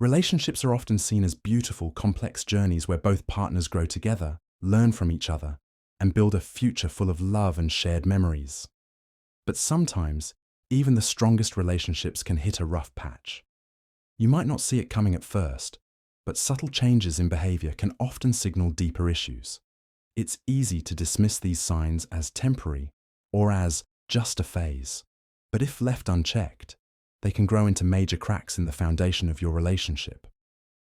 Relationships are often seen as beautiful, complex journeys where both partners grow together, learn from each other, and build a future full of love and shared memories. But sometimes, even the strongest relationships can hit a rough patch. You might not see it coming at first, but subtle changes in behavior can often signal deeper issues. It's easy to dismiss these signs as temporary or as just a phase. But if left unchecked, they can grow into major cracks in the foundation of your relationship.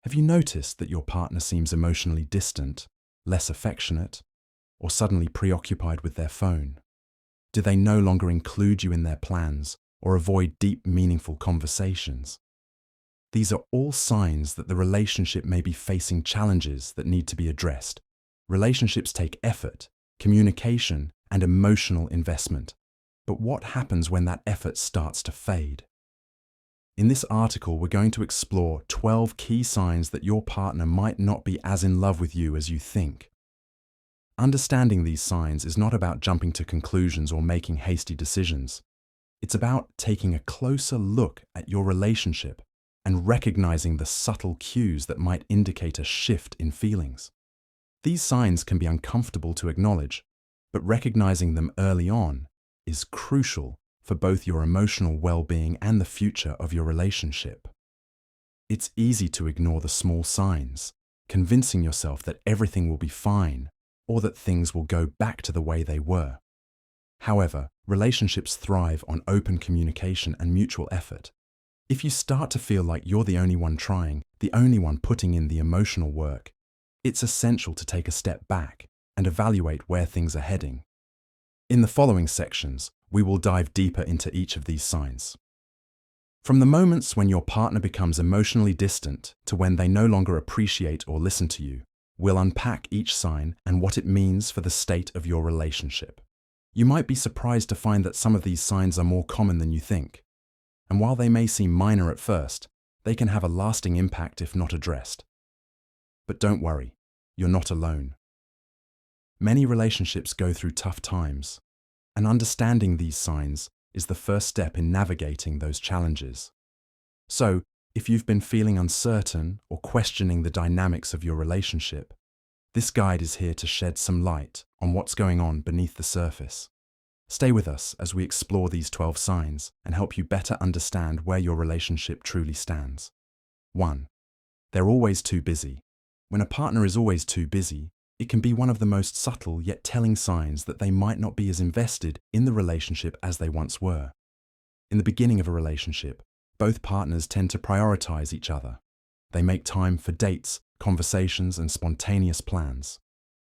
Have you noticed that your partner seems emotionally distant, less affectionate, or suddenly preoccupied with their phone? Do they no longer include you in their plans or avoid deep, meaningful conversations? These are all signs that the relationship may be facing challenges that need to be addressed. Relationships take effort, communication, and emotional investment. But what happens when that effort starts to fade? In this article, we're going to explore 12 key signs that your partner might not be as in love with you as you think. Understanding these signs is not about jumping to conclusions or making hasty decisions. It's about taking a closer look at your relationship and recognizing the subtle cues that might indicate a shift in feelings. These signs can be uncomfortable to acknowledge, but recognizing them early on is crucial for both your emotional well-being and the future of your relationship. It's easy to ignore the small signs, convincing yourself that everything will be fine or that things will go back to the way they were. However, relationships thrive on open communication and mutual effort. If you start to feel like you're the only one trying, the only one putting in the emotional work, it's essential to take a step back and evaluate where things are heading. In the following sections, we will dive deeper into each of these signs. From the moments when your partner becomes emotionally distant to when they no longer appreciate or listen to you, we'll unpack each sign and what it means for the state of your relationship. You might be surprised to find that some of these signs are more common than you think. And while they may seem minor at first, they can have a lasting impact if not addressed. But don't worry, you're not alone. Many relationships go through tough times, and understanding these signs is the first step in navigating those challenges. So, if you've been feeling uncertain or questioning the dynamics of your relationship, this guide is here to shed some light on what's going on beneath the surface. Stay with us as we explore these 12 signs and help you better understand where your relationship truly stands. 1. They're always too busy. When a partner is always too busy, it can be one of the most subtle yet telling signs that they might not be as invested in the relationship as they once were. In the beginning of a relationship, both partners tend to prioritize each other. They make time for dates, conversations, and spontaneous plans.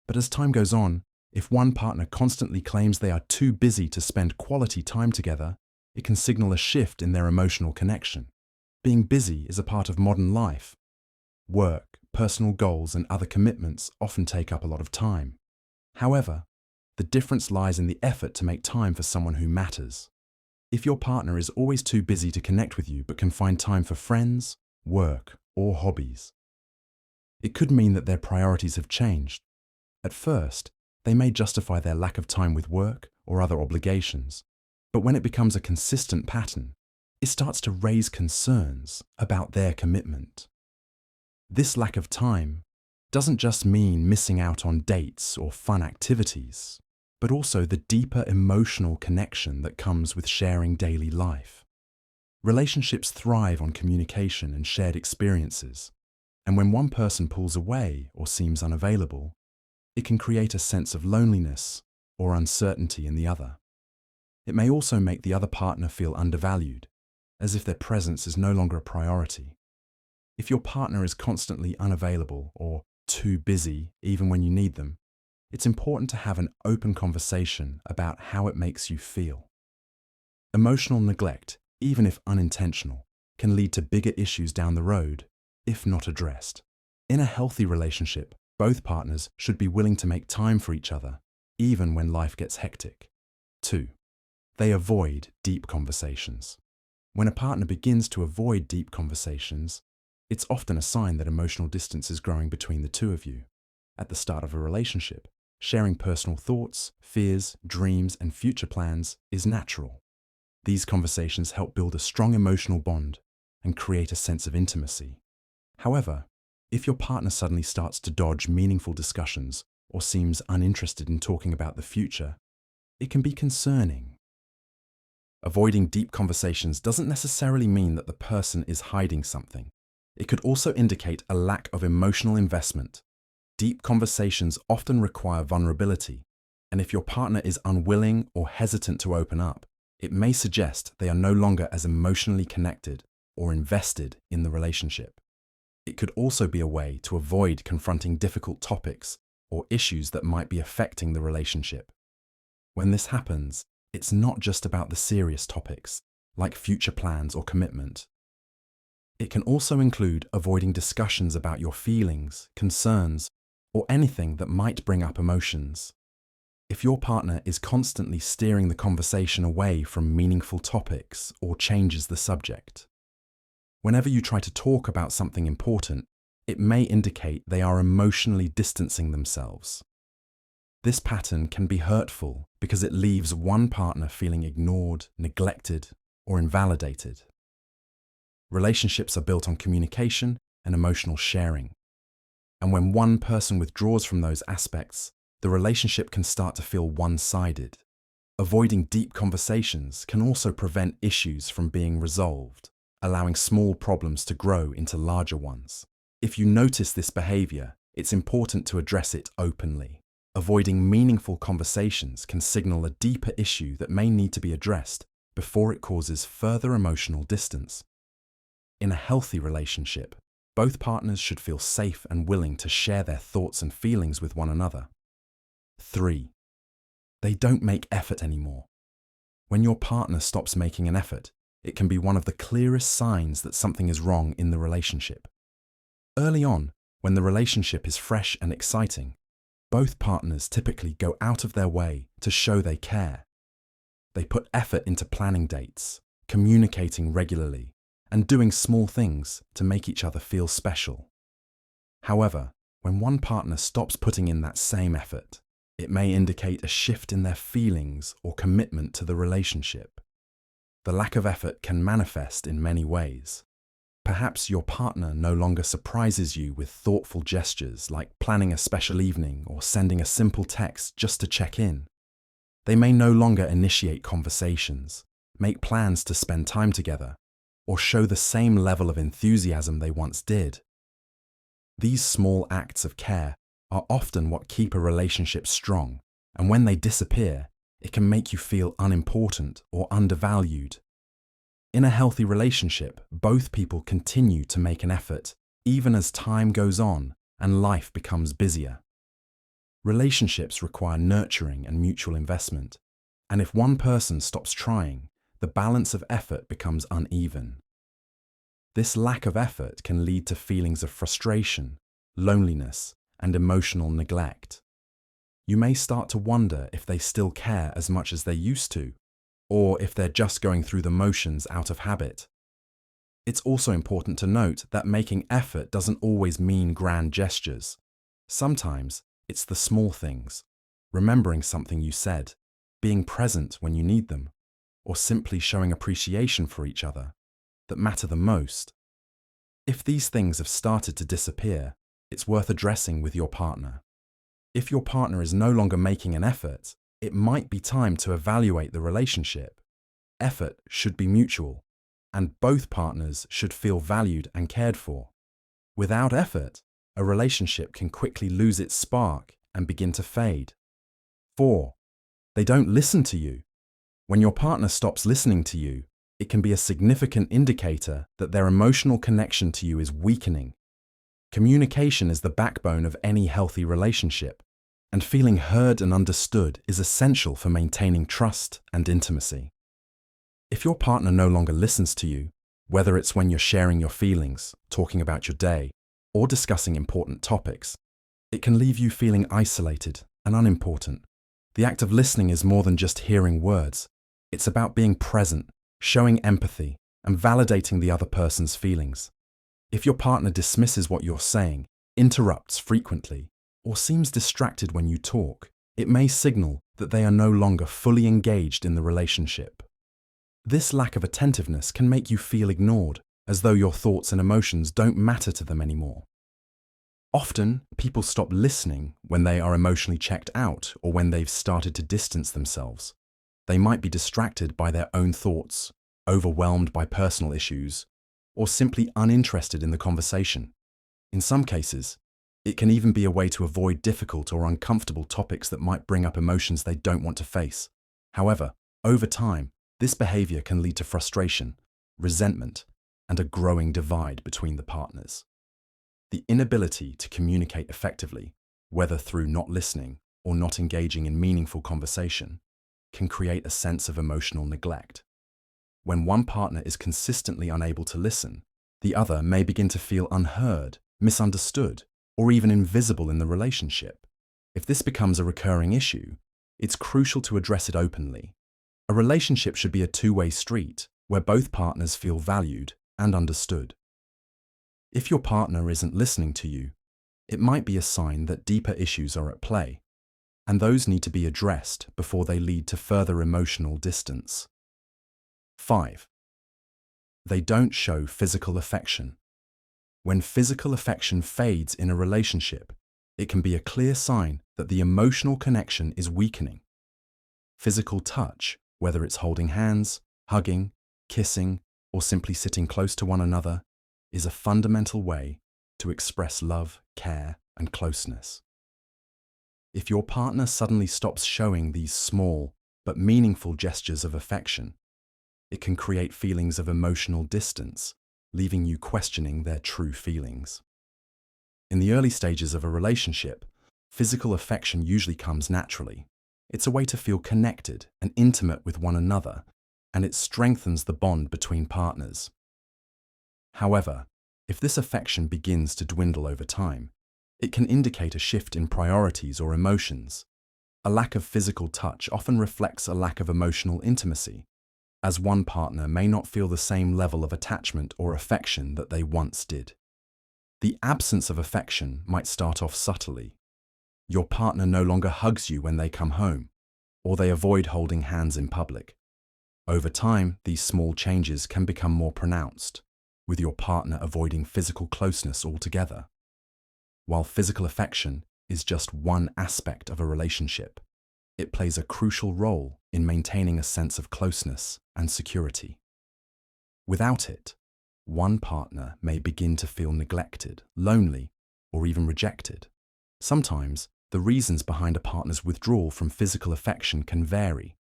But as time goes on, if one partner constantly claims they are too busy to spend quality time together, it can signal a shift in their emotional connection. Being busy is a part of modern life. Work, personal goals, and other commitments often take up a lot of time. However, the difference lies in the effort to make time for someone who matters. If your partner is always too busy to connect with you but can find time for friends, work, or hobbies, it could mean that their priorities have changed. At first, they may justify their lack of time with work or other obligations, but when it becomes a consistent pattern, it starts to raise concerns about their commitment. This lack of time doesn't just mean missing out on dates or fun activities, but also the deeper emotional connection that comes with sharing daily life. Relationships thrive on communication and shared experiences, and when one person pulls away or seems unavailable, it can create a sense of loneliness or uncertainty in the other. It may also make the other partner feel undervalued, as if their presence is no longer a priority. If your partner is constantly unavailable or too busy even when you need them, it's important to have an open conversation about how it makes you feel. Emotional neglect, even if unintentional, can lead to bigger issues down the road if not addressed. In a healthy relationship, both partners should be willing to make time for each other, even when life gets hectic. 2. They avoid deep conversations. When a partner begins to avoid deep conversations, it's often a sign that emotional distance is growing between the two of you. At the start of a relationship, sharing personal thoughts, fears, dreams, and future plans is natural. These conversations help build a strong emotional bond and create a sense of intimacy. However, if your partner suddenly starts to dodge meaningful discussions or seems uninterested in talking about the future, it can be concerning. Avoiding deep conversations doesn't necessarily mean that the person is hiding something. It could also indicate a lack of emotional investment. Deep conversations often require vulnerability, and if your partner is unwilling or hesitant to open up, it may suggest they are no longer as emotionally connected or invested in the relationship. It could also be a way to avoid confronting difficult topics or issues that might be affecting the relationship. When this happens, it's not just about the serious topics, like future plans or commitment. It can also include avoiding discussions about your feelings, concerns, or anything that might bring up emotions. If your partner is constantly steering the conversation away from meaningful topics or changes the subject, whenever you try to talk about something important, it may indicate they are emotionally distancing themselves. This pattern can be hurtful because it leaves one partner feeling ignored, neglected, or invalidated. Relationships are built on communication and emotional sharing. And when one person withdraws from those aspects, the relationship can start to feel one-sided. Avoiding deep conversations can also prevent issues from being resolved, allowing small problems to grow into larger ones. If you notice this behavior, it's important to address it openly. Avoiding meaningful conversations can signal a deeper issue that may need to be addressed before it causes further emotional distance. In a healthy relationship, both partners should feel safe and willing to share their thoughts and feelings with one another. 3. They don't make effort anymore. When your partner stops making an effort, it can be one of the clearest signs that something is wrong in the relationship. Early on, when the relationship is fresh and exciting, both partners typically go out of their way to show they care. They put effort into planning dates, communicating regularly, and doing small things to make each other feel special. However, when one partner stops putting in that same effort, it may indicate a shift in their feelings or commitment to the relationship. The lack of effort can manifest in many ways. Perhaps your partner no longer surprises you with thoughtful gestures like planning a special evening or sending a simple text just to check in. They may no longer initiate conversations, make plans to spend time together, or show the same level of enthusiasm they once did. These small acts of care are often what keep a relationship strong, and when they disappear, it can make you feel unimportant or undervalued. In a healthy relationship, both people continue to make an effort, even as time goes on and life becomes busier. Relationships require nurturing and mutual investment, and if one person stops trying, the balance of effort becomes uneven. This lack of effort can lead to feelings of frustration, loneliness, and emotional neglect. You may start to wonder if they still care as much as they used to, or if they're just going through the motions out of habit. It's also important to note that making effort doesn't always mean grand gestures. Sometimes it's the small things, remembering something you said, being present when you need them, or simply showing appreciation for each other, that matter the most. If these things have started to disappear, it's worth addressing with your partner. If your partner is no longer making an effort, it might be time to evaluate the relationship. Effort should be mutual, and both partners should feel valued and cared for. Without effort, a relationship can quickly lose its spark and begin to fade. 4. They don't listen to you. When your partner stops listening to you, it can be a significant indicator that their emotional connection to you is weakening. Communication is the backbone of any healthy relationship, and feeling heard and understood is essential for maintaining trust and intimacy. If your partner no longer listens to you, whether it's when you're sharing your feelings, talking about your day, or discussing important topics, it can leave you feeling isolated and unimportant. The act of listening is more than just hearing words. It's about being present, showing empathy, and validating the other person's feelings. If your partner dismisses what you're saying, interrupts frequently, or seems distracted when you talk, it may signal that they are no longer fully engaged in the relationship. This lack of attentiveness can make you feel ignored, as though your thoughts and emotions don't matter to them anymore. Often, people stop listening when they are emotionally checked out or when they've started to distance themselves. They might be distracted by their own thoughts, overwhelmed by personal issues, or simply uninterested in the conversation. In some cases, it can even be a way to avoid difficult or uncomfortable topics that might bring up emotions they don't want to face. However, over time, this behavior can lead to frustration, resentment, and a growing divide between the partners. The inability to communicate effectively, whether through not listening or not engaging in meaningful conversation, can create a sense of emotional neglect. When one partner is consistently unable to listen, the other may begin to feel unheard, misunderstood, or even invisible in the relationship. If this becomes a recurring issue, it's crucial to address it openly. A relationship should be a two-way street where both partners feel valued and understood. If your partner isn't listening to you, it might be a sign that deeper issues are at play, and those need to be addressed before they lead to further emotional distance. 5. They don't show physical affection. When physical affection fades in a relationship, it can be a clear sign that the emotional connection is weakening. Physical touch, whether it's holding hands, hugging, kissing, or simply sitting close to one another, is a fundamental way to express love, care, and closeness. If your partner suddenly stops showing these small but meaningful gestures of affection, it can create feelings of emotional distance, leaving you questioning their true feelings. In the early stages of a relationship, physical affection usually comes naturally. It's a way to feel connected and intimate with one another, and it strengthens the bond between partners. However, if this affection begins to dwindle over time, it can indicate a shift in priorities or emotions. A lack of physical touch often reflects a lack of emotional intimacy, as one partner may not feel the same level of attachment or affection that they once did. The absence of affection might start off subtly. Your partner no longer hugs you when they come home, or they avoid holding hands in public. Over time, these small changes can become more pronounced, with your partner avoiding physical closeness altogether. While physical affection is just one aspect of a relationship, it plays a crucial role in maintaining a sense of closeness and security. Without it, one partner may begin to feel neglected, lonely, or even rejected. Sometimes, the reasons behind a partner's withdrawal from physical affection can vary.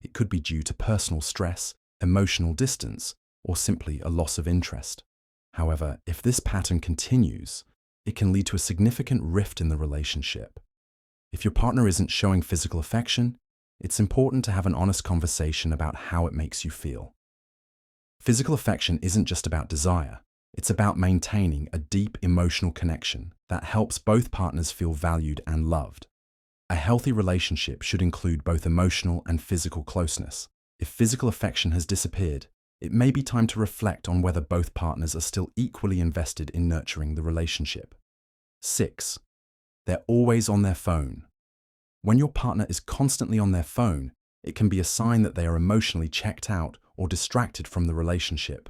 It could be due to personal stress, emotional distance, or simply a loss of interest. However, if this pattern continues, it can lead to a significant rift in the relationship. If your partner isn't showing physical affection, it's important to have an honest conversation about how it makes you feel. Physical affection isn't just about desire, it's about maintaining a deep emotional connection that helps both partners feel valued and loved. A healthy relationship should include both emotional and physical closeness. If physical affection has disappeared, it may be time to reflect on whether both partners are still equally invested in nurturing the relationship. 6. They're always on their phone. When your partner is constantly on their phone, it can be a sign that they are emotionally checked out or distracted from the relationship.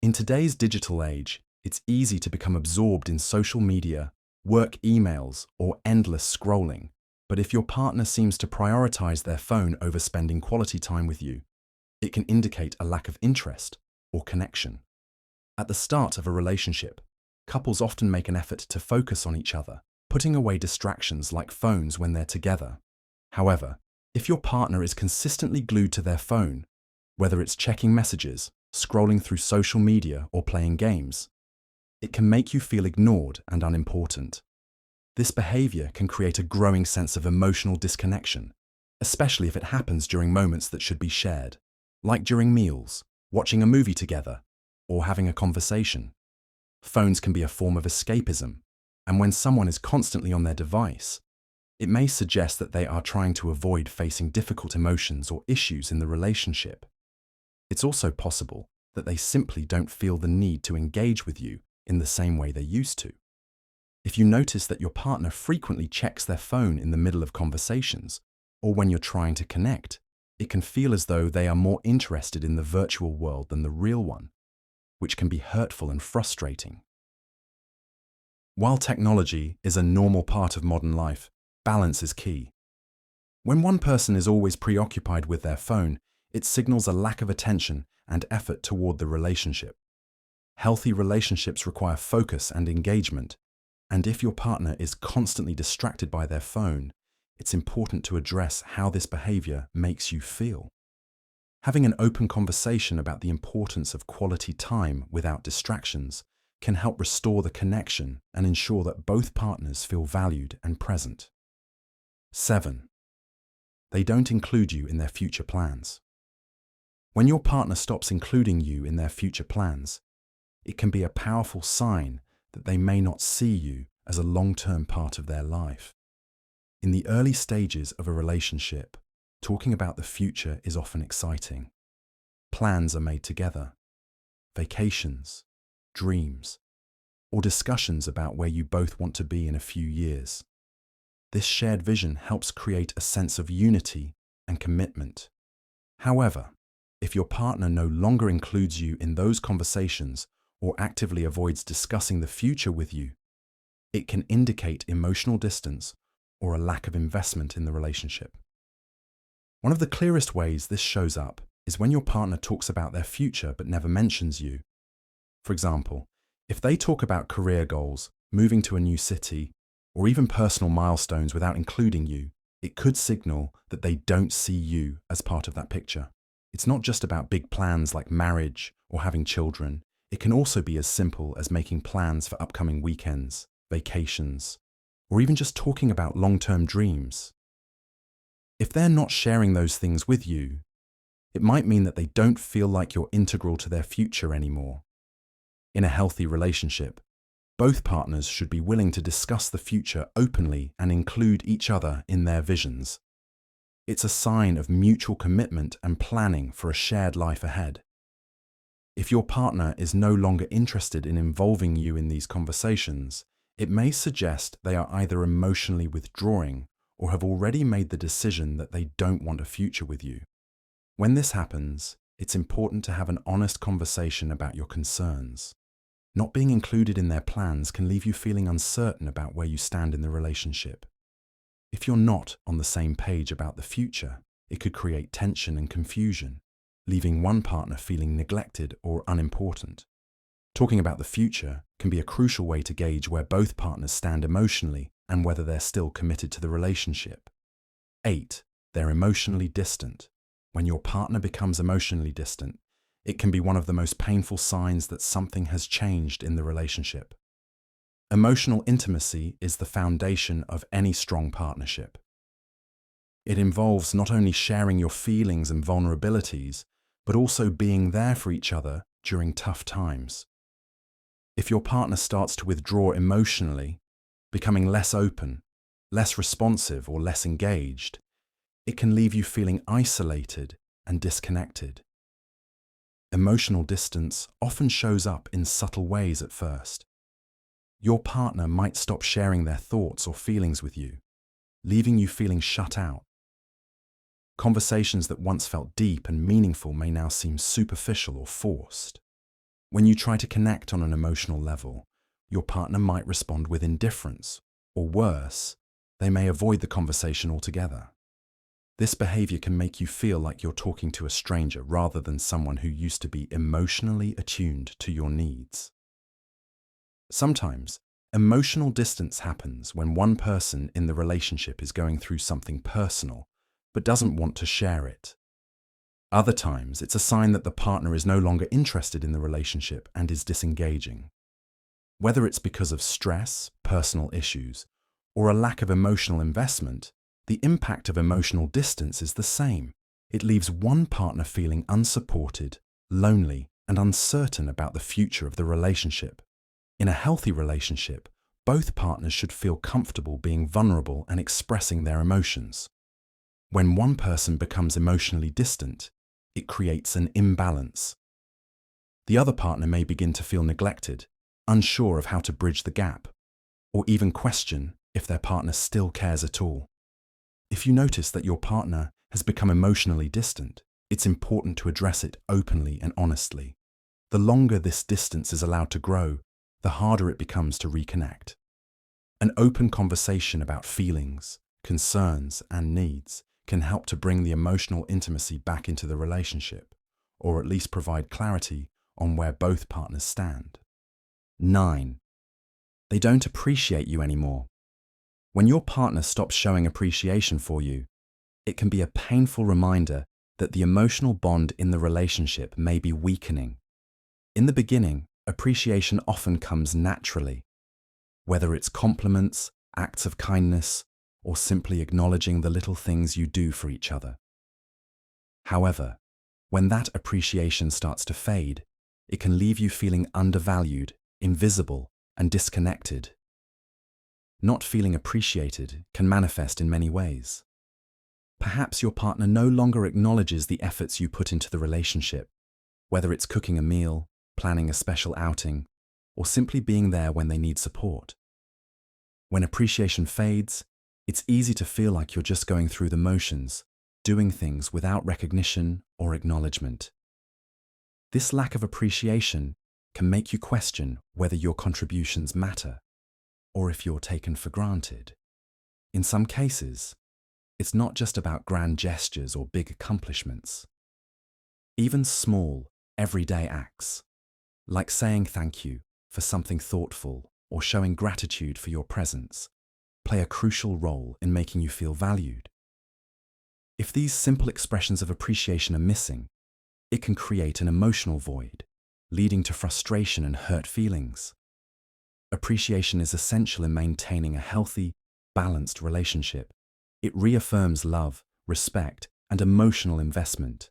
In today's digital age, it's easy to become absorbed in social media, work emails, or endless scrolling. But if your partner seems to prioritize their phone over spending quality time with you, it can indicate a lack of interest or connection. At the start of a relationship, couples often make an effort to focus on each other, putting away distractions like phones when they're together. However, if your partner is consistently glued to their phone, whether it's checking messages, scrolling through social media, or playing games, it can make you feel ignored and unimportant. This behavior can create a growing sense of emotional disconnection, especially if it happens during moments that should be shared, like during meals, watching a movie together, or having a conversation. Phones can be a form of escapism, and when someone is constantly on their device, it may suggest that they are trying to avoid facing difficult emotions or issues in the relationship. It's also possible that they simply don't feel the need to engage with you in the same way they used to. If you notice that your partner frequently checks their phone in the middle of conversations, or when you're trying to connect, it can feel as though they are more interested in the virtual world than the real one. which can be hurtful and frustrating. While technology is a normal part of modern life, balance is key. When one person is always preoccupied with their phone, it signals a lack of attention and effort toward the relationship. Healthy relationships require focus and engagement, and if your partner is constantly distracted by their phone, it's important to address how this behavior makes you feel. Having an open conversation about the importance of quality time without distractions can help restore the connection and ensure that both partners feel valued and present. 7. They don't include you in their future plans. When your partner stops including you in their future plans, it can be a powerful sign that they may not see you as a long-term part of their life. In the early stages of a relationship, talking about the future is often exciting. Plans are made together. Vacations, dreams, or discussions about where you both want to be in a few years. This shared vision helps create a sense of unity and commitment. However, if your partner no longer includes you in those conversations or actively avoids discussing the future with you, it can indicate emotional distance or a lack of investment in the relationship. One of the clearest ways this shows up is when your partner talks about their future but never mentions you. For example, if they talk about career goals, moving to a new city, or even personal milestones without including you, it could signal that they don't see you as part of that picture. It's not just about big plans like marriage or having children. It can also be as simple as making plans for upcoming weekends, vacations, or even just talking about long-term dreams. If they're not sharing those things with you, it might mean that they don't feel like you're integral to their future anymore. In a healthy relationship, both partners should be willing to discuss the future openly and include each other in their visions. It's a sign of mutual commitment and planning for a shared life ahead. If your partner is no longer interested in involving you in these conversations, it may suggest they are either emotionally withdrawing or have already made the decision that they don't want a future with you. When this happens, it's important to have an honest conversation about your concerns. Not being included in their plans can leave you feeling uncertain about where you stand in the relationship. If you're not on the same page about the future, it could create tension and confusion, leaving one partner feeling neglected or unimportant. Talking about the future can be a crucial way to gauge where both partners stand emotionally and whether they're still committed to the relationship. 8. They're emotionally distant. When your partner becomes emotionally distant, it can be one of the most painful signs that something has changed in the relationship. Emotional intimacy is the foundation of any strong partnership. It involves not only sharing your feelings and vulnerabilities, but also being there for each other during tough times. If your partner starts to withdraw emotionally, becoming less open, less responsive, or less engaged, it can leave you feeling isolated and disconnected. Emotional distance often shows up in subtle ways at first. Your partner might stop sharing their thoughts or feelings with you, leaving you feeling shut out. Conversations that once felt deep and meaningful may now seem superficial or forced. When you try to connect on an emotional level, your partner might respond with indifference, or worse, they may avoid the conversation altogether. This behavior can make you feel like you're talking to a stranger rather than someone who used to be emotionally attuned to your needs. Sometimes, emotional distance happens when one person in the relationship is going through something personal, but doesn't want to share it. Other times, it's a sign that the partner is no longer interested in the relationship and is disengaging. Whether it's because of stress, personal issues, or a lack of emotional investment, the impact of emotional distance is the same. It leaves one partner feeling unsupported, lonely, and uncertain about the future of the relationship. In a healthy relationship, both partners should feel comfortable being vulnerable and expressing their emotions. When one person becomes emotionally distant, it creates an imbalance. The other partner may begin to feel neglected, unsure of how to bridge the gap, or even question if their partner still cares at all. If you notice that your partner has become emotionally distant, it's important to address it openly and honestly. The longer this distance is allowed to grow, the harder it becomes to reconnect. An open conversation about feelings, concerns, and needs can help to bring the emotional intimacy back into the relationship, or at least provide clarity on where both partners stand. 9. They don't appreciate you anymore. When your partner stops showing appreciation for you, it can be a painful reminder that the emotional bond in the relationship may be weakening. In the beginning, appreciation often comes naturally, whether it's compliments, acts of kindness, or simply acknowledging the little things you do for each other. However, when that appreciation starts to fade, it can leave you feeling undervalued, invisible, and disconnected. Not feeling appreciated can manifest in many ways. Perhaps your partner no longer acknowledges the efforts you put into the relationship, whether it's cooking a meal, planning a special outing, or simply being there when they need support. When appreciation fades, it's easy to feel like you're just going through the motions, doing things without recognition or acknowledgement. This lack of appreciation can make you question whether your contributions matter or if you're taken for granted. In some cases, it's not just about grand gestures or big accomplishments. Even small, everyday acts, like saying thank you for something thoughtful or showing gratitude for your presence, play a crucial role in making you feel valued. If these simple expressions of appreciation are missing, it can create an emotional void, leading to frustration and hurt feelings. Appreciation is essential in maintaining a healthy, balanced relationship. It reaffirms love, respect, and emotional investment.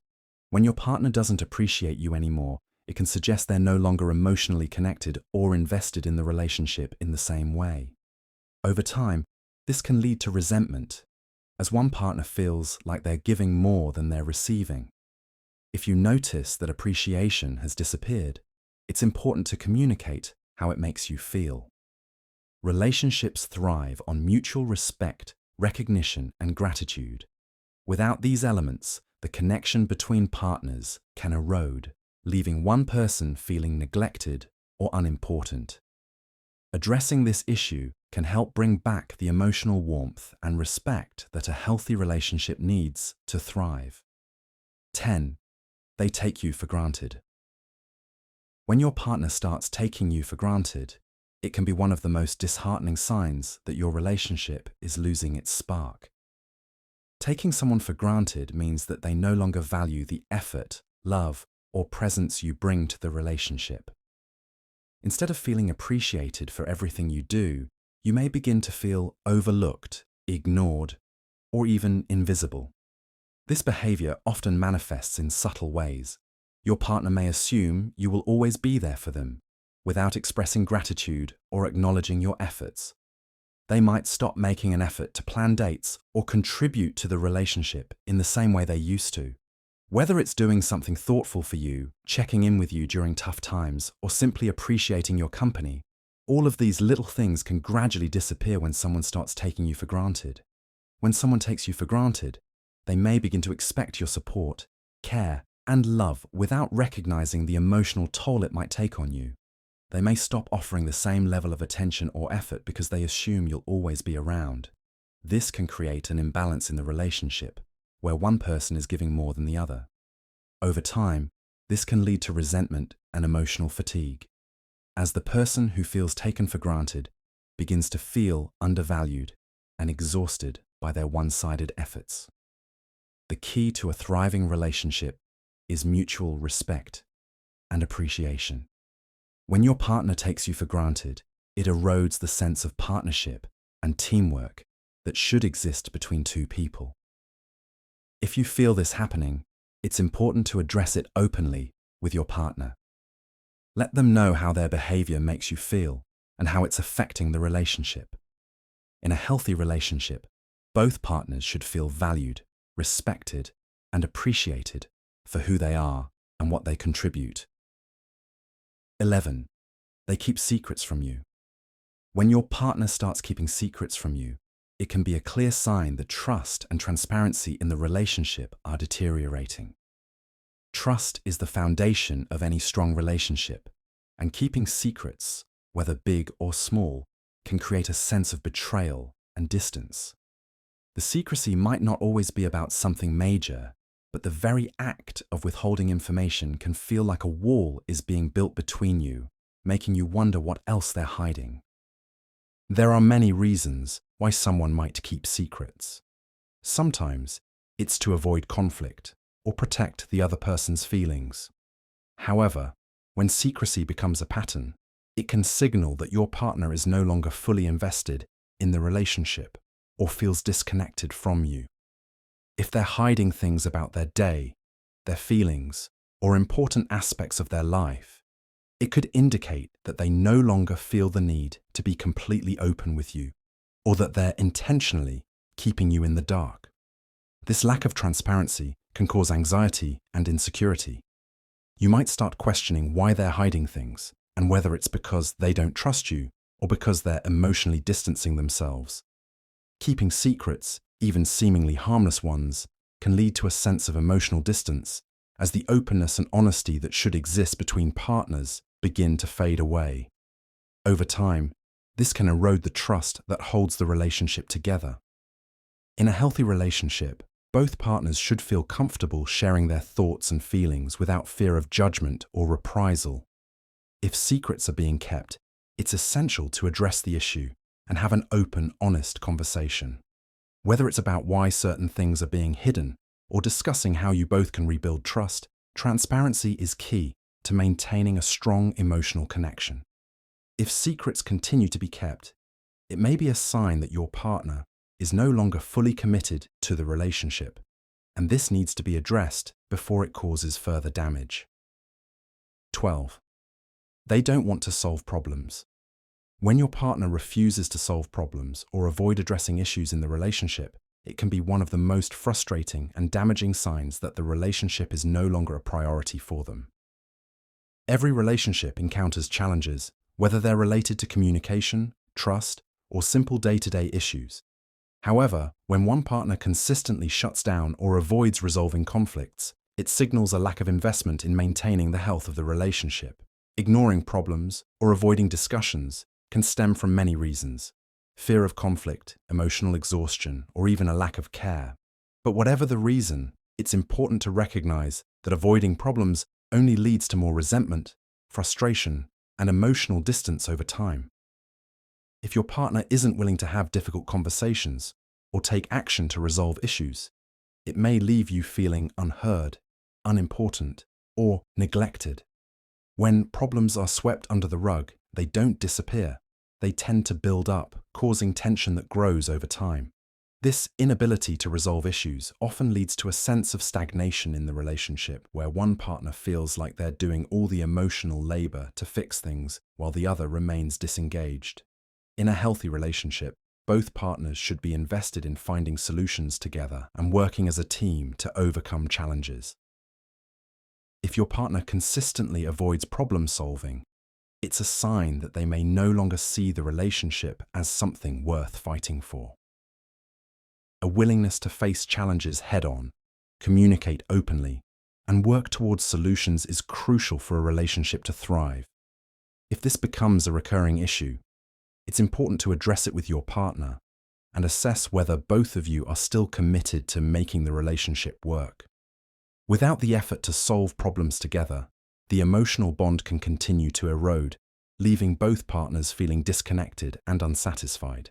When your partner doesn't appreciate you anymore, it can suggest they're no longer emotionally connected or invested in the relationship in the same way. Over time, this can lead to resentment, as one partner feels like they're giving more than they're receiving. If you notice that appreciation has disappeared, it's important to communicate how it makes you feel. Relationships thrive on mutual respect, recognition, and gratitude. Without these elements, the connection between partners can erode, leaving one person feeling neglected or unimportant. Addressing this issue can help bring back the emotional warmth and respect that a healthy relationship needs to thrive. 10. They take you for granted. When your partner starts taking you for granted, it can be one of the most disheartening signs that your relationship is losing its spark. Taking someone for granted means that they no longer value the effort, love, or presence you bring to the relationship. Instead of feeling appreciated for everything you do, you may begin to feel overlooked, ignored, or even invisible. This behavior often manifests in subtle ways. Your partner may assume you will always be there for them, without expressing gratitude or acknowledging your efforts. They might stop making an effort to plan dates or contribute to the relationship in the same way they used to. Whether it's doing something thoughtful for you, checking in with you during tough times, or simply appreciating your company, all of these little things can gradually disappear when someone starts taking you for granted. When someone takes you for granted, they may begin to expect your support, care, and love without recognizing the emotional toll it might take on you. They may stop offering the same level of attention or effort because they assume you'll always be around. This can create an imbalance in the relationship, where one person is giving more than the other. Over time, this can lead to resentment and emotional fatigue, as the person who feels taken for granted begins to feel undervalued and exhausted by their one-sided efforts. The key to a thriving relationship is mutual respect and appreciation. When your partner takes you for granted, it erodes the sense of partnership and teamwork that should exist between two people. If you feel this happening, it's important to address it openly with your partner. Let them know how their behavior makes you feel and how it's affecting the relationship. In a healthy relationship, both partners should feel valued, respected, and appreciated for who they are and what they contribute. 11. They keep secrets from you. When your partner starts keeping secrets from you, it can be a clear sign that trust and transparency in the relationship are deteriorating. Trust is the foundation of any strong relationship, and keeping secrets, whether big or small, can create a sense of betrayal and distance. The secrecy might not always be about something major, but the very act of withholding information can feel like a wall is being built between you, making you wonder what else they're hiding. There are many reasons why someone might keep secrets. Sometimes it's to avoid conflict or protect the other person's feelings. However, when secrecy becomes a pattern, it can signal that your partner is no longer fully invested in the relationship or feels disconnected from you. If they're hiding things about their day, their feelings, or important aspects of their life, it could indicate that they no longer feel the need to be completely open with you, or that they're intentionally keeping you in the dark. This lack of transparency can cause anxiety and insecurity. You might start questioning why they're hiding things and whether it's because they don't trust you or because they're emotionally distancing themselves. Keeping secrets, even seemingly harmless ones, can lead to a sense of emotional distance as the openness and honesty that should exist between partners begin to fade away. Over time, this can erode the trust that holds the relationship together. In a healthy relationship, both partners should feel comfortable sharing their thoughts and feelings without fear of judgment or reprisal. If secrets are being kept, it's essential to address the issue and have an open, honest conversation. Whether it's about why certain things are being hidden or discussing how you both can rebuild trust, transparency is key to maintaining a strong emotional connection. If secrets continue to be kept, it may be a sign that your partner is no longer fully committed to the relationship, and this needs to be addressed before it causes further damage. 12. They don't want to solve problems. When your partner refuses to solve problems or avoid addressing issues in the relationship, it can be one of the most frustrating and damaging signs that the relationship is no longer a priority for them. Every relationship encounters challenges, whether they're related to communication, trust, or simple day-to-day issues. However, when one partner consistently shuts down or avoids resolving conflicts, it signals a lack of investment in maintaining the health of the relationship. Ignoring problems or avoiding discussions can stem from many reasons: fear of conflict, emotional exhaustion, or even a lack of care. But whatever the reason, it's important to recognize that avoiding problems only leads to more resentment, frustration, and emotional distance over time. If your partner isn't willing to have difficult conversations or take action to resolve issues, it may leave you feeling unheard, unimportant, or neglected. When problems are swept under the rug, they don't disappear. They tend to build up, causing tension that grows over time. This inability to resolve issues often leads to a sense of stagnation in the relationship, where one partner feels like they're doing all the emotional labor to fix things while the other remains disengaged. In a healthy relationship, both partners should be invested in finding solutions together and working as a team to overcome challenges. If your partner consistently avoids problem solving, it's a sign that they may no longer see the relationship as something worth fighting for. A willingness to face challenges head-on, communicate openly, and work towards solutions is crucial for a relationship to thrive. If this becomes a recurring issue, it's important to address it with your partner and assess whether both of you are still committed to making the relationship work. Without the effort to solve problems together, the emotional bond can continue to erode, leaving both partners feeling disconnected and unsatisfied.